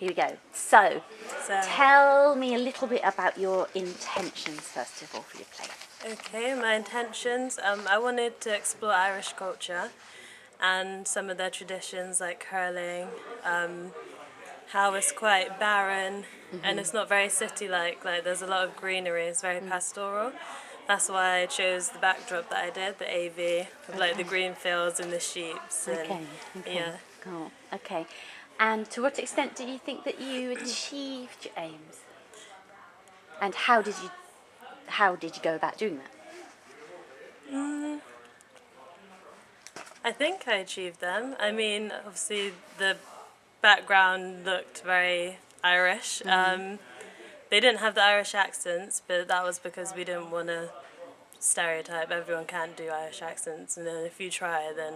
here we go. So, So, tell me a little bit about your intentions, first of all, for your play. okay, my intentions. I wanted to explore Irish culture and some of their traditions like hurling, how it's quite barren and it's not very city-like. Like there's a lot of greenery, it's very pastoral. That's why I chose the backdrop that I did, the AV, of like the green fields and the sheeps. And, Okay, okay, yeah. cool, okay. And to what extent do you think that you achieved your aims? And how did you go about doing that? I think I achieved them. I mean, obviously the background looked very Irish. They didn't have the Irish accents, but that was because we didn't want to stereotype. Everyone can't do Irish accents, and then if you try, then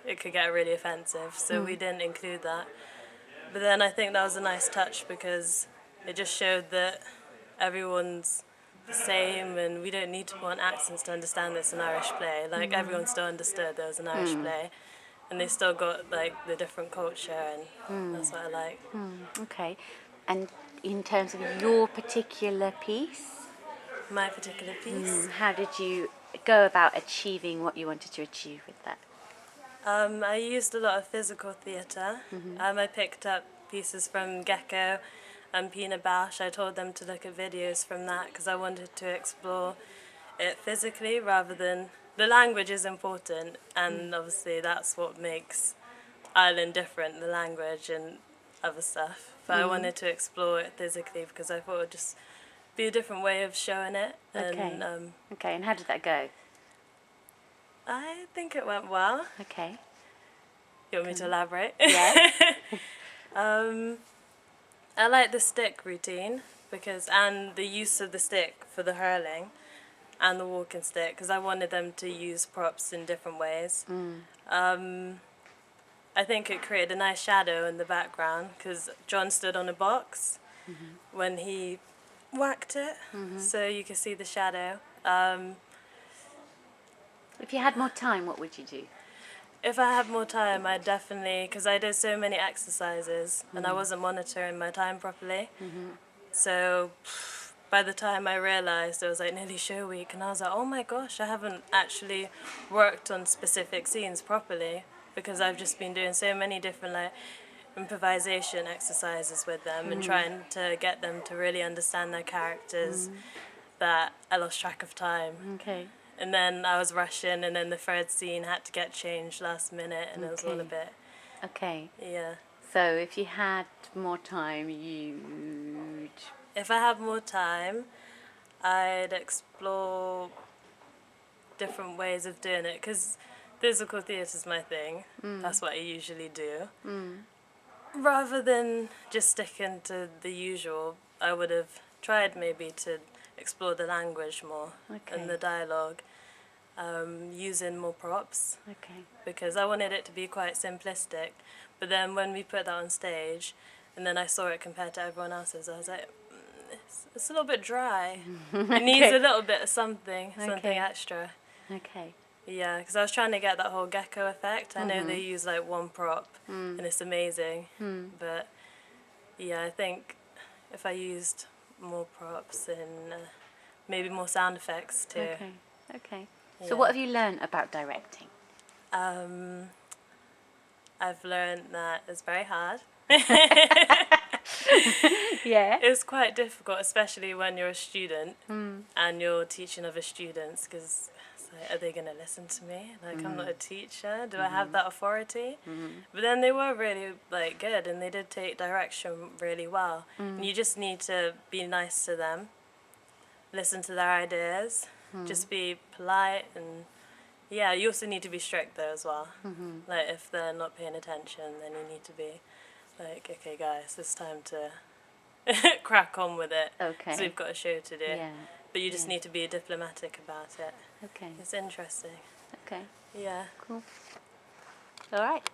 it could get really offensive. So we didn't include that. But then I think that was a nice touch because it just showed that everyone's the same, and we don't need to put on accents to understand this an Irish play. Like everyone still understood there was an Irish play, and they still got like the different culture, and that's what I like. Okay, and in terms of your particular piece, My particular piece. how did you go about achieving what you wanted to achieve with that? I used a lot of physical theatre. I picked up pieces from Gecko and Pina Bausch. I told them to look at videos from that because I wanted to explore it physically rather than... The language is important, and obviously that's what makes Ireland different, the language and other stuff. But I wanted to explore it physically because I thought it would just be a different way of showing it. Okay. And Okay, and how did that go? I think it went well. Okay. You want me to elaborate? Yeah. I like the stick routine and the use of the stick for the hurling and the walking stick because I wanted them to use props in different ways. I think it created a nice shadow in the background because John stood on a box when he whacked it, so you could see the shadow. If you had more time, what would you do? If I had more time, I'd definitely, because I did so many exercises and I wasn't monitoring my time properly. So by the time I realised it was like nearly show week, and I was like, oh my gosh, I haven't actually worked on specific scenes properly because I've just been doing so many different like improvisation exercises with them and trying to get them to really understand their characters that I lost track of time. Okay. And then I was rushing, and then the third scene had to get changed last minute, and it was all a bit, Okay. yeah. So if you had more time, you'd... If I had more time, I'd explore different ways of doing it, because physical theatre is my thing. That's what I usually do. Rather than just sticking to the usual, I would have tried maybe to explore the language more and the dialogue, using more props. Okay. Because I wanted it to be quite simplistic. But then when we put that on stage, and then I saw it compared to everyone else's, I was like, it's a little bit dry. It needs a little bit of something extra. Okay. Yeah, because I was trying to get that whole gecko effect. I know they use like one prop, and it's amazing. But yeah, I think if I used more props and maybe more sound effects too. Okay. Okay. So Yeah. what have you learned about directing? I've learned that it's very hard. Yeah. It's quite difficult, especially when you're a student and you're teaching other students, because it's like, are they going to listen to me? Like, I'm not a teacher. Do I have that authority? But then they were really like good, and they did take direction really well. And you just need to be nice to them, listen to their ideas, just be polite, and yeah, you also need to be strict though as well. Like if they're not paying attention, then you need to be like, okay guys, it's time to crack on with it. Okay. So we've got a show to do. Yeah. But you just need to be diplomatic about it. Okay. It's interesting. Okay. Yeah. Cool. All right.